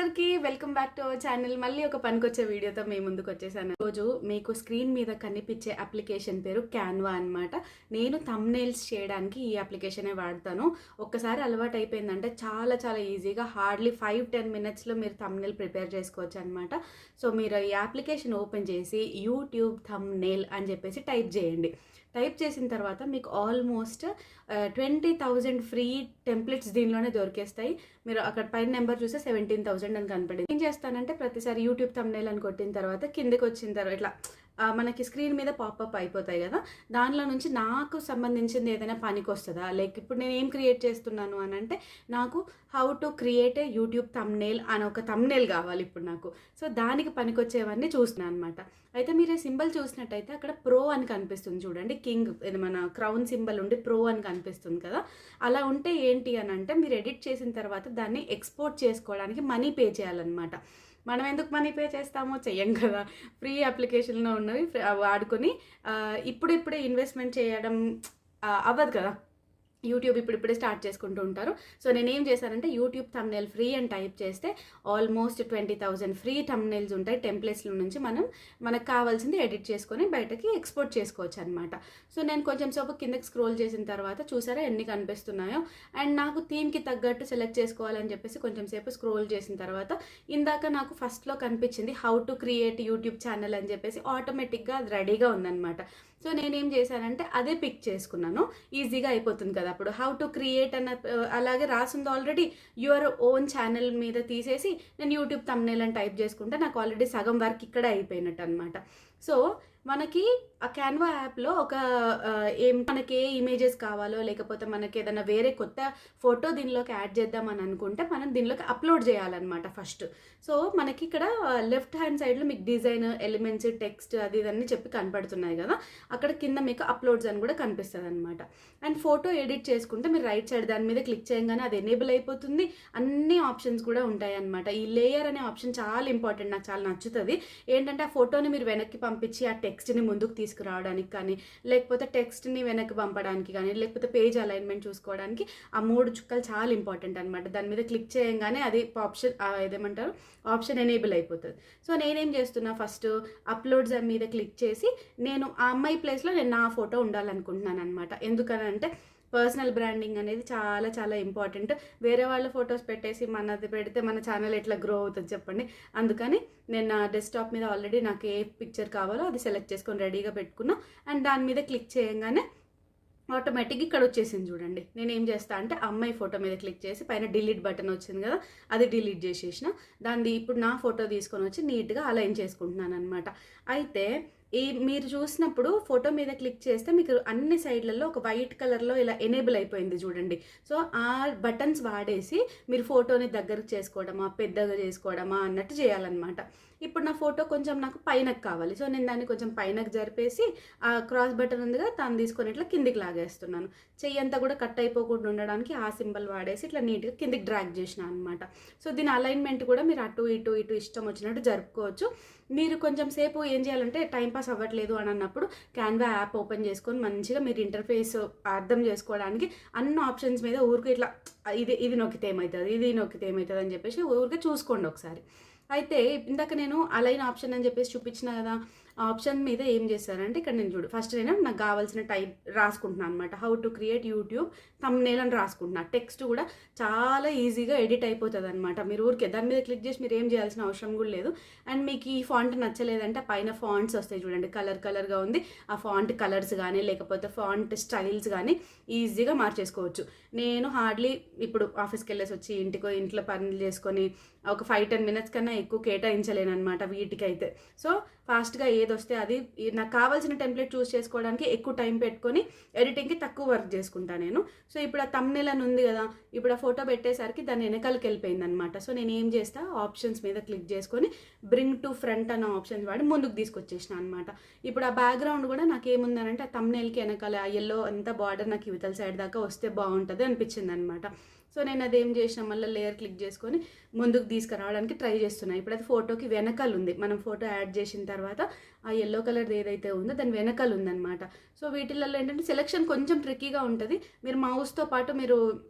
అందరికీ welcome back to our channel. మళ్ళీ ఒక పనికొచ్చే వీడియోతో మేము ముందుకు వచ్చేసాను. రోజు మీకు స్క్రీన్ మీద కనిపించే అప్లికేషన్ పేరు క్యాన్వా అన్నమాట. నేను థంబ్నెయిల్స్ చేయడానికి ఈ అప్లికేషనే వాడతాను. ఒక్కసారి అలవాటు అయిపోయిందంటే చాలా చాలా ఈజీగా హార్డ్లీ 5-10 మినిట్స్లో మీరు థంబ్నెయిల్ ప్రిపేర్ చేసుకోవచ్చు అనమాట. సో మీరు ఈ అప్లికేషన్ ఓపెన్ చేసి యూట్యూబ్ థంబ్నెయిల్ అని చెప్పేసి టైప్ చేయండి. టైప్ చేసిన తర్వాత మీకు ఆల్మోస్ట్ 20,000 ఫ్రీ టెంప్లెట్స్ దీనిలోనే దొరికేస్తాయి. మీరు అక్కడ పైన నెంబర్ చూస్తే 17,000 అని కనపడింది. ఏం చేస్తానంటే ప్రతిసారి యూట్యూబ్ థంబ్నెయిల్ అని కొట్టిన తర్వాత కిందకి వచ్చిన తర్వాత ఇట్లా మనకి స్క్రీన్ మీద పాపప్ అయిపోతాయి కదా, దానిలో నుంచి నాకు సంబంధించింది ఏదైనా పనికి వస్తుందా, లైక్ ఇప్పుడు నేను ఏం క్రియేట్ చేస్తున్నాను అని అంటే నాకు how to create a YouTube thumbnail అని ఒక థంబ్నెయిల్ కావాలి ఇప్పుడు నాకు. సో దానికి పనికొచ్చేవన్నీ చూస్తున్నాను అనమాట. అయితే మీరు సింబల్ చూసినట్టయితే అక్కడ ప్రో అని కనిపిస్తుంది చూడండి, కింగ్ ఇది మన క్రౌన్ సింబల్ ఉండి ప్రో అని కనిపిస్తుంది కదా. అలా ఉంటే ఏంటి అని అంటే మీరు ఎడిట్ చేసిన తర్వాత దాన్ని ఎక్స్పోర్ట్ చేసుకోవడానికి మనీ పే చేయాలన్నమాట. మనం ఎందుకు మనీ పే చేస్తామో చెయ్యం కదా, ఫ్రీ అప్లికేషన్లో ఉన్నవి వాడుకొని ఇప్పుడిప్పుడే ఇన్వెస్ట్మెంట్ చేయడం అవ్వదు కదా. యూట్యూబ్ ఇప్పుడిప్పుడే స్టార్ట్ చేసుకుంటూ ఉంటారు. సో నేనేం చేశానంటే యూట్యూబ్ థంబ్నెయిల్ ఫ్రీ అని టైప్ చేస్తే ఆల్మోస్ట్ 20,000 ఫ్రీ థంబ్నెయిల్స్ ఉంటాయి. టెంప్లెట్స్ల నుంచి మనకు కావాల్సింది ఎడిట్ చేసుకొని బయటకి ఎక్స్పోర్ట్ చేసుకోవచ్చు అనమాట. సో నేను కొంచెం సేపు కిందకి స్క్రోల్ చేసిన తర్వాత చూసారా ఎన్ని కనిపిస్తున్నాయో, అండ్ నాకు థీమ్కి తగ్గట్టు సెలెక్ట్ చేసుకోవాలని చెప్పేసి కొంచెం సేపు స్క్రోల్ చేసిన తర్వాత ఇందాక నాకు ఫస్ట్లో కనిపించింది how to create YouTube channel అని చెప్పేసి ఆటోమేటిక్గా అది రెడీగా ఉందన్నమాట. సో నేనేం చేశానంటే అదే పిక్ చేసుకున్నాను, ఈజీగా అయిపోతుంది కదా. అప్పుడు హౌ టు క్రియేట్ అన్న అలాగే రాసింది ఆల్రెడీ యువర్ ఓన్ ఛానల్ మీద తీసేసి నేను యూట్యూబ్ థంబ్నెయిల్ అని టైప్ చేసుకుంటే నాకు ఆల్రెడీ సగం వర్క్ ఇక్కడే అయిపోయినట్టు అనమాట. సో మనకి ఆ క్యాన్వా యాప్లో మనకి ఏ ఇమేజెస్ కావాలో లేకపోతే మనకి ఏదైనా వేరే కొత్త ఫోటో దీనిలోకి యాడ్ చేద్దామని అనుకుంటే మనం దీనిలోకి అప్లోడ్ చేయాలన్నమాట ఫస్ట్. సో మనకి ఇక్కడ లెఫ్ట్ హ్యాండ్ సైడ్లో మీకు డిజైన్ ఎలిమెంట్స్ టెక్స్ట్ అది ఇదన్నీ చెప్పి కనపడుతున్నాయి కదా, అక్కడ కింద మీకు అప్లోడ్స్ అని కూడా కనిపిస్తుంది అనమాట. అండ్ ఫోటో ఎడిట్ చేసుకుంటే మీరు రైట్ సైడ్ దాని మీద క్లిక్ చేయగానే అది ఎనేబుల్ అయిపోతుంది. అన్ని ఆప్షన్స్ కూడా ఉంటాయి అనమాట. ఈ లేయర్ అనే ఆప్షన్ చాలా ఇంపార్టెంట్, నాకు చాలా నచ్చుతుంది. ఏంటంటే ఆ ఫోటోని మీరు వెనక్కి పంపించి ఆ టెక్స్ట్ని ముందుకు తీసుకురావడానికి కానీ లేకపోతే టెక్స్ట్ని వెనక్కి పంపడానికి కానీ లేకపోతే పేజ్ అలైన్మెంట్ చూసుకోవడానికి ఆ 3 చుక్కలు చాలా ఇంపార్టెంట్ అనమాట. దాని మీద క్లిక్ చేయగానే అది ఆప్షన్ ఎనేబుల్ అయిపోతుంది. సో నేనేం చేస్తున్నా ఫస్ట్ అప్లోడ్స్ మీద క్లిక్ చేసి నేను ఆ అమ్మాయి ప్లేస్లో నేను నా ఫోటో ఉండాలనుకుంటున్నాను అనమాట. ఎందుకనంటే పర్సనల్ బ్రాండింగ్ అనేది చాలా చాలా ఇంపార్టెంట్. వేరే వాళ్ళ ఫొటోస్ పెట్టేసి మనది పెడితే మన ఛానల్ ఎట్లా గ్రో అవుతుంది చెప్పండి. అందుకని నేను నా డెస్క్టాప్ మీద ఆల్రెడీ నాకు ఏ పిక్చర్ కావాలో అది సెలెక్ట్ చేసుకొని రెడీగా పెట్టుకున్నా. అండ్ దాని మీద క్లిక్ చేయగానే ఆటోమేటిక్గా ఇక్కడ వచ్చేసింది చూడండి. నేను ఏం చేస్తా అంటే అమ్మాయి ఫోటో మీద క్లిక్ చేసి పైన డిలీట్ బటన్ వచ్చింది కదా, అది డిలీట్ చేసేసిన. దాన్ని ఇప్పుడు నా ఫోటో తీసుకొని వచ్చి నీట్గా అలైన్ చేసుకుంటున్నాను అనమాట. అయితే మీరు చూసినప్పుడు ఫోటో మీద క్లిక్ చేస్తే మీకు అన్ని సైడ్లలో ఒక వైట్ కలర్లో ఇలా ఎనేబుల్ అయిపోయింది చూడండి. సో ఆ బటన్స్ వాడేసి మీరు ఫోటోని దగ్గరకు చేసుకోవడమా పెద్దగా చేసుకోవడమా అన్నట్టు చేయాలన్నమాట. ఇప్పుడు నా ఫోటో కొంచెం నాకు పైనకు కావాలి. సో నేను దాన్ని కొంచెం పైనకు జరిపేసి ఆ క్రాస్ బటన్ ఉందిగా దాన్ని తీసుకొని ఇట్లా కిందికి లాగేస్తున్నాను. చెయ్యి అంతా కూడా కట్ అయిపోకుండా ఉండడానికి ఆ సింబల్ వాడేసి ఇట్లా నీట్గా కిందికి డ్రాగ్ చేసిన అనమాట. సో దీని అలైన్మెంట్ కూడా మీరు అటు ఇటు ఇష్టం వచ్చినట్టు జరుపుకోవచ్చు. మీరు కొంచెం సేపు ఏం చేయాలంటే టైంపాస్ అవ్వట్లేదు అని అన్నప్పుడు క్యాన్వా యాప్ ఓపెన్ చేసుకొని మంచిగా మీరు ఇంటర్ఫేస్ అర్థం చేసుకోవడానికి అన్ని ఆప్షన్స్ మీద ఊరికి ఇట్లా ఇది నొక్కితే ఏమవుతుంది ఇది నొక్కితే ఏమవుతుంది అని చెప్పేసి ఊరికే చూసుకోండి ఒకసారి. అయితే ఇందాక నేను అలైన్ ఆప్షన్ అని చెప్పేసి చూపించిన కదా, ఆ ఆప్షన్ మీద ఏం చేశారంటే ఇక్కడ నేను చూడు ఫస్ట్ నేను నాకు కావాల్సిన టైప్ రాసుకుంటున్నాను అనమాట. How to create YouTube thumbnail అని రాసుకుంటున్నా. టెక్స్ట్ కూడా చాలా ఈజీగా ఎడిట్ అయిపోతుంది అనమాట. మీరు ఊరికే దాని మీద క్లిక్ చేసి మీరు ఏం చేయాల్సిన అవసరం కూడా లేదు. అండ్ మీకు ఈ ఫాంట్ నచ్చలేదంటే పైన ఫాంట్స్ వస్తాయి చూడండి, కలర్గా ఉంది. ఆ ఫాంట్ కలర్స్ కానీ లేకపోతే ఫాంట్ స్టైల్స్ కానీ ఈజీగా మార్చేసుకోవచ్చు. నేను హార్డ్లీ ఇప్పుడు ఆఫీస్కి వెళ్ళేసి వచ్చి ఇంట్లో పనులు చేసుకొని ఒక 5-10 మినిట్స్ కన్నా ఎక్కువ కేటాయించలేను అనమాట వీటికైతే. సో ఫాస్ట్గా ఏది వస్తే అది నాకు కావాల్సిన టెంప్లెట్ చూస్ చేసుకోవడానికి ఎక్కువ టైం పెట్టుకొని ఎడిటింగ్కి తక్కువ వర్క్ చేసుకుంటాను నేను. సో ఇప్పుడు ఆ థంబ్నెయిల్ అని ఉంది కదా, ఇప్పుడు ఆ ఫోటో పెట్టేసరికి దాని వెనకాలకి వెళ్ళిపోయింది అనమాట. సో నేను ఏం చేస్తా ఆప్షన్స్ మీద క్లిక్ చేసుకొని బ్రింగ్ టు ఫ్రంట్ అన్న ఆప్షన్స్ వాడి ముందుకు తీసుకొచ్చేసిన అనమాట. ఇప్పుడు ఆ బ్యాక్గ్రౌండ్ కూడా నాకు ఏముందనంటే ఆ థంబ్నెయిల్కి వెనకాల ఆ ఎల్లో అంతా బార్డర్ నాకు ఇవతల సైడ్ దాకా వస్తే బాగుంటుంది అనిపించింది అనమాట. సో నేను అదేం చేసిన మళ్ళీ లేయర్ క్లిక్ చేసుకొని ముందుకు తీసుకురావడానికి ట్రై చేస్తున్నాను. ఇప్పుడు అది ఫోటోకి వెనకాల ఉంది. మనం ఫోటో యాడ్ చేసిన తర్వాత ఆ ఎల్లో కలర్ ఏదైతే ఉందో దాని వెనకాల ఉందన్నమాట. సో వీటిలలో ఏంటంటే సెలెక్షన్ కొంచెం ట్రిక్కీగా ఉంటుంది. మీరు మౌస్తో పాటు మీరు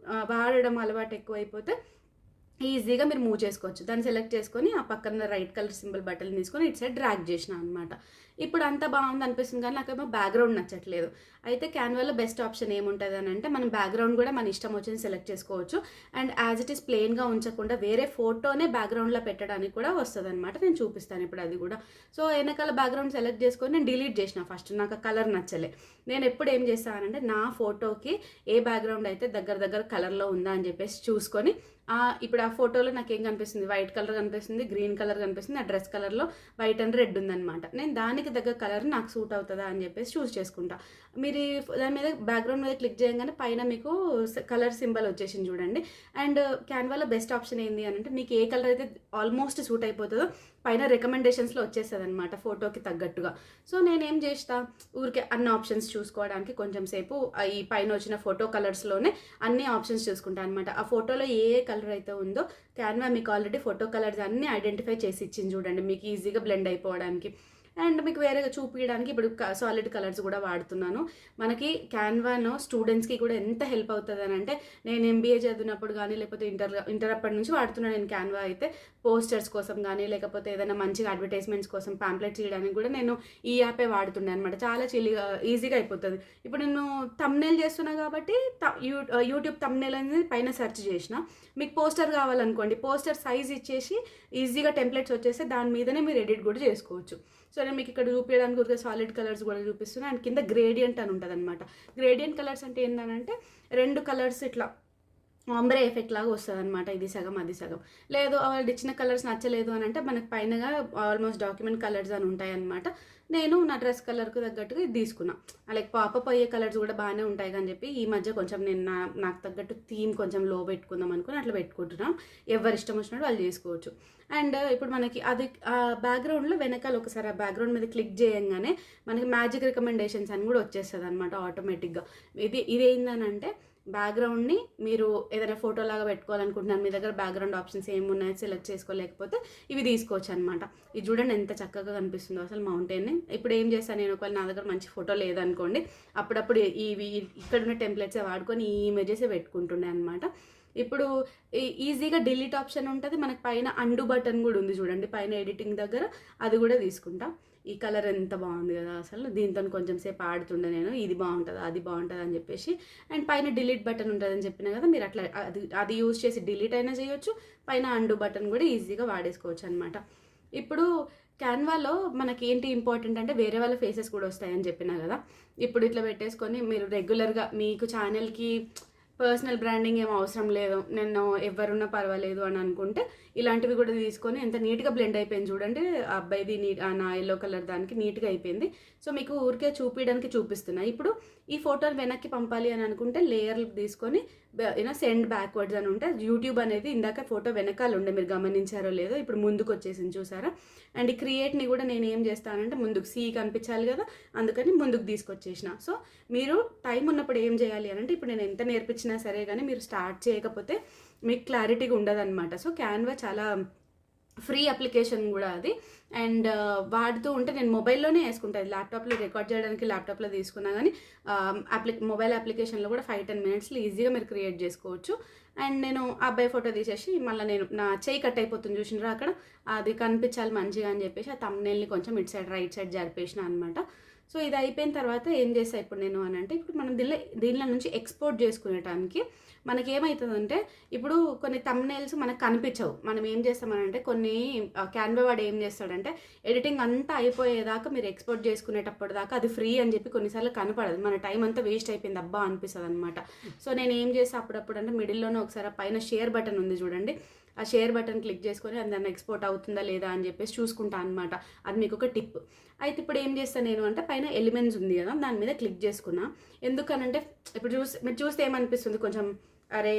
వాడడం అలవాటు ఎక్కువైపోతే ఈజీగా మీరు మూవ్ చేసుకోవచ్చు. దాన్ని సెలెక్ట్ చేసుకొని ఆ పక్కన రైట్ కలర్ సింబల్ బటన్ తీసుకొని ఇటు సైడ్ డ్రాగ్ చేసిన అనమాట. ఇప్పుడు అంతా బాగుంది అనిపిస్తుంది కానీ నాకేమో బ్యాక్గ్రౌండ్ నచ్చట్లేదు. అయితే క్యాన్వాలో బెస్ట్ ఆప్షన్ ఏముంటుంది అని అంటే మనం బ్యాక్గ్రౌండ్ కూడా మన ఇష్టం వచ్చింది సెలెక్ట్ చేసుకోవచ్చు. అండ్ యాజ్ ఇట్ ఈస్ ప్లెయిన్గా ఉంచకుండా వేరే ఫోటోనే బ్యాక్గ్రౌండ్లో పెట్టడానికి కూడా వస్తుంది అనమాట. నేను చూపిస్తాను ఇప్పుడు అది కూడా. సో వెనకాల బ్యాక్గ్రౌండ్ సెలెక్ట్ చేసుకొని నేను డిలీట్ చేసిన ఫస్ట్, నాకు ఆ కలర్ నచ్చలే. నేను ఎప్పుడు ఏం చేస్తానంటే నా ఫోటోకి ఏ బ్యాక్గ్రౌండ్ అయితే దగ్గర కలర్లో ఉందా అని చెప్పేసి చూసుకొని ఇప్పుడు ఆ ఫోటోలో నాకు ఏం కనిపిస్తుంది, వైట్ కలర్ కనిపిస్తుంది, గ్రీన్ కలర్ కనిపిస్తుంది, ఆ డ్రెస్ కలర్లో వైట్ అండ్ రెడ్ ఉందన్నమాట. నేను దానికి దగ్గర కలర్ నాకు సూట్ అవుతుందా అని చెప్పేసి చూస్ చేసుకుంటా. మీరు దాని మీద బ్యాక్గ్రౌండ్ మీద క్లిక్ చేయగానే పైన మీకు కలర్ సింబల్ వచ్చేసింది చూడండి. అండ్ క్యాన్వాలో బెస్ట్ ఆప్షన్ ఏంది అని అంటే మీకు ఏ కలర్ అయితే ఆల్మోస్ట్ సూట్ అయిపోతుందో పైన రికమెండేషన్స్లో వచ్చేస్తుంది అనమాట ఫోటోకి తగ్గట్టుగా. సో నేనేం చేస్తా, ఊరికే అన్ని ఆప్షన్స్ చూసుకోవడానికి కొంచెం సేపు ఈ పైన వచ్చిన ఫోటో కలర్స్లోనే అన్ని ఆప్షన్స్ చూసుకుంటాను అనమాట. ఆ ఫోటోలో ఏ కలర్ అయితే ఉందో క్యాన్వా మీకు ఆల్రెడీ ఫోటో కలర్స్ అన్నీ ఐడెంటిఫై చేసి ఇచ్చింది చూడండి, మీకు ఈజీగా బ్లెండ్ అయిపోవడానికి. అండ్ మీకు వేరేగా చూపించడానికి ఇప్పుడు సాలిడ్ కలర్స్ కూడా వాడుతున్నాను. మనకి క్యాన్వాను స్టూడెంట్స్కి కూడా ఎంత హెల్ప్ అవుతుంది అని అంటే, నేను ఎంబీఏ చదివినప్పుడు కానీ లేకపోతే ఇంటర్ అప్పటి నుంచి వాడుతున్నాను నేను క్యాన్వా. అయితే పోస్టర్స్ కోసం కానీ లేకపోతే ఏదైనా మంచిగా అడ్వర్టైజ్మెంట్స్ కోసం ప్యాంప్లెట్స్ చేయడానికి కూడా నేను ఈ యాపే వాడుతుండే అనమాట. చాలా ఈజీగా అయిపోతుంది. ఇప్పుడు నేను థంబ్నెయిల్ చేస్తున్నా కాబట్టి యూట్యూబ్ థంబ్నెయిల్ అనేది పైన సెర్చ్ చేసిన, మీకు పోస్టర్ కావాలనుకోండి పోస్టర్ సైజ్ ఇచ్చేసి ఈజీగా టెంప్లెట్స్ వచ్చేస్తే దాని మీదనే మీరు ఎడిట్ కూడా చేసుకోవచ్చు. సో నేను మీకు ఇక్కడ చూపించడానికి ఒక సాలిడ్ కలర్స్ కూడా చూపిస్తున్నాను. అండ్ కింద గ్రేడియంట్ అని ఉంటుంది అనమాట. గ్రేడియంట్ కలర్స్ అంటే ఏంటంటే రెండు కలర్స్ ఇట్లా ఆంబ్రే ఎఫెక్ట్ లాగా వస్తుంది అనమాట, ఇది సగం అది సగం. లేదు వాళ్ళు ఇచ్చిన కలర్స్ నచ్చలేదు అని అంటే మనకి పైనగా ఆల్మోస్ట్ డాక్యుమెంట్ కలర్స్ అని ఉంటాయి అనమాట. నేను నా డ్రెస్ కలర్కి తగ్గట్టుగా ఇది తీసుకున్నా. లైక్ పాపప్ అయ్యే కలర్స్ కూడా బాగానే ఉంటాయి అని చెప్పి ఈ మధ్య కొంచెం నేను నాకు తగ్గట్టు థీమ్ కొంచెం లో పెట్టుకుందాం అనుకుని అట్లా పెట్టుకుంటున్నాం. ఎవరు ఇష్టం వచ్చినట్టు వాళ్ళు చేసుకోవచ్చు. అండ్ ఇప్పుడు మనకి అది ఆ బ్యాక్గ్రౌండ్లో వెనకాల ఒకసారి ఆ బ్యాక్గ్రౌండ్ మీద క్లిక్ చేయంగానే మనకి మ్యాజిక్ రికమెండేషన్స్ అని కూడా వచ్చేస్తుంది అనమాట ఆటోమేటిక్గా. ఇదేందనంటే బ్యాక్గ్రౌండ్ని మీరు ఏదైనా ఫోటో లాగా పెట్టుకోవాలనుకుంటున్నారు, మీ దగ్గర బ్యాక్గ్రౌండ్ ఆప్షన్స్ ఏమున్నాయో సెలెక్ట్ చేసుకోలేకపోతే ఇవి తీసుకోవచ్చు అనమాట. ఇది చూడండి ఎంత చక్కగా కనిపిస్తుందో అసలు మౌంటైన్ని. ఇప్పుడు ఏం చేస్తాను నేను, ఒకవేళ నా దగ్గర మంచి ఫోటో లేదనుకోండి అప్పుడప్పుడు ఇవి ఇక్కడ ఉన్న టెంప్లెట్సే వాడుకొని ఈ ఇమేజెసే పెట్టుకుంటుండే అనమాట. ఇప్పుడు ఈజీగా డిలీట్ ఆప్షన్ ఉంటుంది, మనకి పైన అండు బటన్ కూడా ఉంది చూడండి పైన ఎడిటింగ్ దగ్గర, అది కూడా తీసుకుంటా. ఈ కలర్ ఎంత బాగుంది కదా అసలు, దీంతో కొంచెం సేపు ఆడుతుండే నేను, ఇది బాగుంటుంది అది బాగుంటుంది అని చెప్పేసి. అండ్ పైన డిలీట్ బటన్ ఉంటుందని చెప్పిన కదా, మీరు అట్లా అది యూజ్ చేసి డిలీట్ అయినా చేయొచ్చు, పైన అండు బటన్ కూడా ఈజీగా వాడేసుకోవచ్చు అనమాట. ఇప్పుడు క్యాన్వాలో మనకి ఏంటి ఇంపార్టెంట్ అంటే వేరే వాళ్ళ ఫేసెస్ కూడా వస్తాయని చెప్పినా కదా. ఇప్పుడు ఇట్లా పెట్టేసుకొని మీరు రెగ్యులర్గా మీకు ఛానల్కి పర్సనల్ బ్రాండింగ్ ఏం అవసరం లేదు, నేను ఎవరున్నా పర్వాలేదు అని అనుకుంటే ఇలాంటివి కూడా తీసుకొని ఎంత నీట్గా బ్లెండ్ అయిపోయింది చూడండి. ఆ అబ్బాయిది నా ఎల్లో కలర్ దానికి నీట్గా అయిపోయింది. సో మీకు ఊరికే చూపించడానికి చూపిస్తున్నా. ఇప్పుడు ఈ ఫోటోని వెనక్కి పంపాలి అని అనుకుంటే లేయర్లు తీసుకొని సెండ్ బ్యాక్వర్డ్స్ అని ఉంటే యూట్యూబ్ అనేది ఇందాక ఫోటో వెనకాల ఉండే, మీరు గమనించారో లేదో ఇప్పుడు ముందుకు వచ్చేసింది చూసారా. అండ్ ఈ క్రియేట్ని కూడా నేను ఏం చేస్తానంటే ముందుకు సీ కనిపించాలి కదా, అందుకని ముందుకు తీసుకొచ్చేసిన. సో మీరు టైం ఉన్నప్పుడు ఏం చేయాలి అని అంటే, ఇప్పుడు నేను ఎంత నేర్పించినా సరే కానీ మీరు స్టార్ట్ చేయకపోతే మీకు క్లారిటీగా ఉండదన్నమాట. సో క్యాన్వా చాలా ఫ్రీ అప్లికేషన్ కూడా అది. అండ్ వాడుతూ ఉంటే నేను మొబైల్లోనే వేసుకుంటాను, ల్యాప్టాప్లో రికార్డ్ చేయడానికి ల్యాప్టాప్లో తీసుకున్నా కానీ మొబైల్ అప్లికేషన్లో కూడా 5-10 మినిట్స్లో ఈజీగా మీరు క్రియేట్ చేసుకోవచ్చు. అండ్ నేను ఆ అబ్బాయి ఫోటో తీసేసి మళ్ళీ నేను నా చేయి కట్ అయిపోతుంది చూసినరా అక్కడ, అది కనిపించాలి మంచిగా అని చెప్పేసి ఆ థంబ్నెయిల్ని కొంచెం ఇటు సైడ్ రైట్ సైడ్ జరిపేసిన అనమాట. సో ఇది అయిపోయిన తర్వాత ఏం చేస్తాను ఇప్పుడు నేను అని అంటే, ఇప్పుడు మనం దీనిలో నుంచి ఎక్స్పోర్ట్ చేసుకునేటానికి మనకి ఏమవుతుందంటే, ఇప్పుడు కొన్ని థంబ్నెయిల్స్ మనకు కనిపించవు. మనం ఏం చేస్తామనంటే కొన్ని క్యాన్వా వాడు ఏం చేస్తాడంటే ఎడిటింగ్ అంతా అయిపోయేదాకా మీరు ఎక్స్పోర్ట్ చేసుకునేటప్పుడు దాకా అది ఫ్రీ అని చెప్పి కొన్నిసార్లు కనపడదు, మన టైం అంతా వేస్ట్ అయిపోయింది అబ్బా అనిపిస్తుంది అనమాట. సో నేను ఏం చేస్తాను అప్పుడప్పుడు అంటే మిడిల్లోనే ఒకసారి పైన షేర్ బటన్ ఉంది చూడండి, ఆ షేర్ బటన్ క్లిక్ చేసుకొని అది దాన్ని ఎక్స్పోర్ట్ అవుతుందా లేదా అని చెప్పేసి చూసుకుంటా అనమాట. అది మీకు ఒక టిప్. అయితే ఇప్పుడు ఏం చేస్తాను నేను అంటే పైన ఎలిమెంట్స్ ఉంది కదా దాని మీద క్లిక్ చేసుకున్నా. ఎందుకనంటే ఇప్పుడు మీరు చూస్తే ఏమనిపిస్తుంది, కొంచెం అరే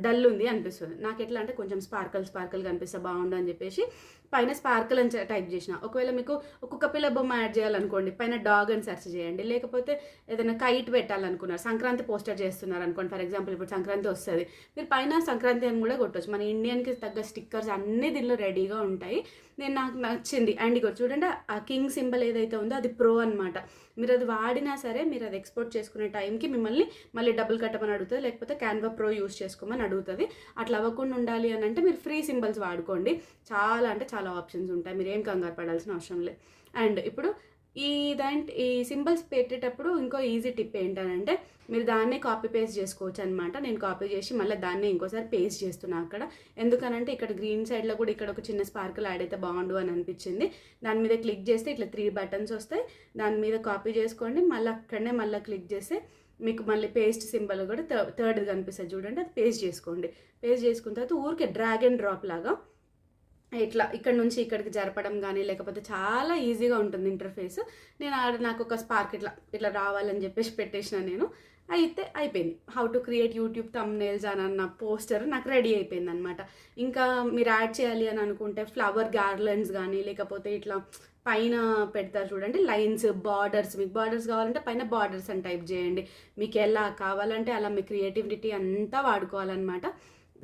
డల్ ఉంది అనిపిస్తుంది. నాకు ఎట్లా అంటే కొంచెం స్పార్కల్ కనిపిస్తే బాగుండు అని చెప్పేసి పైన స్పార్కల్ అని టైప్ చేసిన. ఒకవేళ మీకు ఒక్కొక్క పిల్ల బొమ్మ యాడ్ చేయాలనుకోండి పైన డాగ్ అని సెర్చ్ చేయండి. లేకపోతే ఏదైనా కైట్ పెట్టాలనుకున్నారు, సంక్రాంతి పోస్టర్ చేస్తున్నారు అనుకోండి ఫర్ ఎగ్జాంపుల్, ఇప్పుడు సంక్రాంతి వస్తుంది, మీరు పైన సంక్రాంతి అని కూడా కొట్టవచ్చు. మన ఇండియన్కి తగ్గ స్టిక్కర్స్ అన్నీ దీనిలో రెడీగా ఉంటాయి. నాకు నచ్చింది. అండ్ ఇక చూడండి ఆ కింగ్ సింబల్ ఏదైతే ఉందో అది ప్రో అనమాట. మీరు అది వాడినా సరే మీరు అది ఎక్స్పోర్ట్ చేసుకునే టైంకి మిమ్మల్ని మళ్ళీ డబ్బులు కట్టమని అడుగుతుంది, లేకపోతే క్యాన్వా ప్రో యూస్ చేసుకోమని అడుగుతుంది. అట్లా అవ్వకుండా ఉండాలి అని అంటే మీరు ఫ్రీ సింబల్స్ వాడుకోండి. చాలా అంటే చాలా ఆప్షన్స్ ఉంటాయి, మీరు ఏం కంగారు పడాల్సిన అవసరం లేదు. అండ్ ఇప్పుడు ఈ సింబల్స్ పెట్టేటప్పుడు ఇంకో ఈజీ టిప్ ఏంటంటే మీరు దాన్నే కాపీ పేస్ట్ చేసుకోవచ్చు అనమాట. నేను కాపీ చేసి మళ్ళీ దాన్నే ఇంకోసారి పేస్ట్ చేస్తున్నా అక్కడ. ఎందుకనంటే ఇక్కడ గ్రీన్ సైడ్లో కూడా ఇక్కడ ఒక చిన్న స్పార్కిల్ యాడ్ అయితే బాగుండు అని అనిపించింది. దాని మీద క్లిక్ చేస్తే ఇట్లా 3 బటన్స్ వస్తాయి, దాని మీద కాపీ చేసుకోండి. మళ్ళీ అక్కడనే మళ్ళీ క్లిక్ చేస్తే మీకు మళ్ళీ పేస్ట్ సింబల్ కూడా థర్డ్ కనిపిస్తుంది చూడండి, అది పేస్ట్ చేసుకోండి. పేస్ట్ చేసుకున్న తర్వాత ఊరికే డ్రాగ్ అండ్ డ్రాప్ లాగా ఇట్లా ఇక్కడ నుంచి ఇక్కడికి జరపడం కానీ లేకపోతే చాలా ఈజీగా ఉంటుంది ఇంటర్ఫేస్. నాకు ఒక స్పార్క్ ఇట్లా రావాలని చెప్పేసి పెట్టేసిన నేను. అయితే అయిపోయింది. How to create YouTube thumbnails అని అన్న పోస్టర్ నాకు రెడీ అయిపోయింది అనమాట. ఇంకా మీరు యాడ్ చేయాలి అని అనుకుంటే ఫ్లవర్ గార్లెండ్స్ కానీ లేకపోతే ఇట్లా పైన పెడతారు చూడండి లైన్స్, బార్డర్స్. మీకు బార్డర్స్ కావాలంటే పైన బార్డర్స్ అని టైప్ చేయండి. మీకు ఎలా కావాలంటే అలా మీ క్రియేటివిటీ అంతా వాడుకోవాలన్నమాట.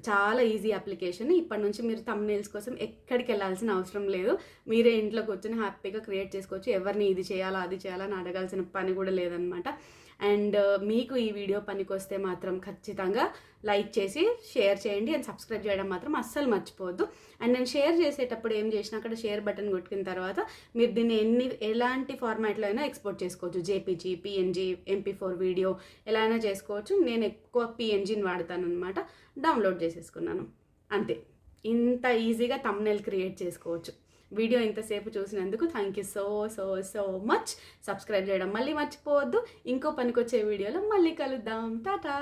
చాలా ఈజీ అప్లికేషన్. ఇప్పటి నుంచి మీరు థంబ్నెయిల్స్ కోసం ఎక్కడికి వెళ్ళాల్సిన అవసరం లేదు. మీరే ఇంట్లో కూర్చొని హ్యాపీగా క్రియేట్ చేసుకోవచ్చు. ఎవరిని ఇది చేయాలా అది చేయాలని అడగాల్సిన పని కూడా లేదనమాట. అండ్ మీకు ఈ వీడియో పనికి వస్తే మాత్రం ఖచ్చితంగా లైక్ చేసి షేర్ చేయండి అండ్ సబ్స్క్రైబ్ చేయడం మాత్రం అస్సలు మర్చిపోవద్దు. అండ్ నేను షేర్ చేసేటప్పుడు ఏం చేసినా అక్కడ షేర్ బటన్ కొట్టిన తర్వాత మీరు దీన్ని ఎలాంటి ఫార్మాట్లో అయినా ఎక్స్పోర్ట్ చేసుకోవచ్చు. జేపీజీ, పిఎన్జీ, MP4 వీడియో ఎలా అయినా చేసుకోవచ్చు. నేను ఎక్కువ పిఎన్జీని వాడతాను అనమాట. డౌన్లోడ్ చేసేసుకున్నాను అంతే. ఇంత ఈజీగా థంబ్నెయిల్ క్రియేట్ చేసుకోవచ్చు. వీడియో ఇంతసేపు చూసినందుకు thank you so much. Subscribe చేయడం మళ్ళీ మర్చిపోవద్దు. ఇంకో పనికొచ్చే వీడియోలో మళ్ళీ కలుద్దాం. టాటా.